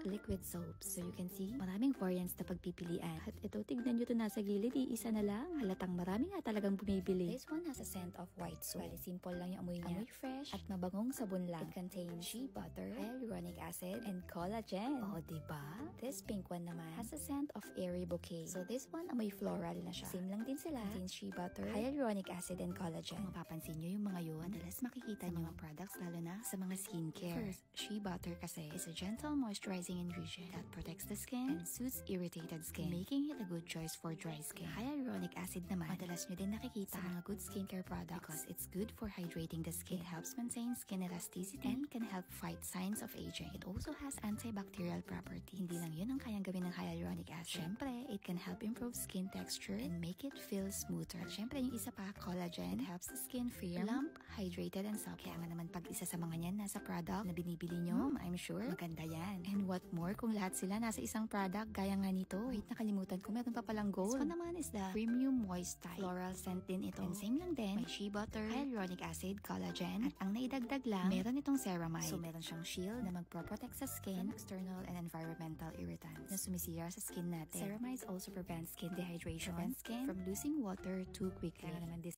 liquid soaps. So you can see, maraming variants na pagpipilian. At ito, tignan nyo to nasa gilid, isa na lang. Halatang marami nga talagang bumibili. This one has a scent of white soap. Bali, simple lang yung amoy niya. Amoy fresh at mabangong sabon lang. It contains shea butter, hyaluronic acid, and collagen. Oh, diba? This pink one naman has a scent of airy bouquet. So this one, amoy floral na siya. Same lang din sila. Contains shea butter, hyaluronic acid, and collagen. Kung mapapansin nyo yung mga yun, madalas makikita nyo mga products lalo na sa mga skincare. First, shea butter kasi is a gentle moisturizing ingredient that protects the skin and soothes irritated skin, making it a good choice for dry skin. Hyaluronic acid naman, madalas nyo din nakikita sa mga good skincare products because it's good for hydrating the skin. It helps maintain skin elasticity and can help fight signs of aging. It also has antibacterial properties. Hindi lang yun ang kayang gawin ng hyaluronic acid. Syempre, it can help improve skin texture and make it feel smoother. At syempre, yung isa pa, collagen. It helps the skin firm, plump, hydrated, and soft. Kaya nga naman pag isa sa mga yan nasa product na binibili nyo, I'm sure maganda yan. And what more kung lahat sila nasa isang product gaya nga nito. Wait, nakalimutan ko, meron pa palang gold. This one naman is the Premium Moist Type. Floral scent din ito. And same lang din, may shea butter, hyaluronic acid, collagen, at ang naidagdag lang, meron itong ceramide. So meron siyang shield na magpro-protect sa skin, external and environmental irritants na sumisira sa skin natin. Ceramides also prevent skin dehydration, prevent skin from losing water too quickly. Kaya naman this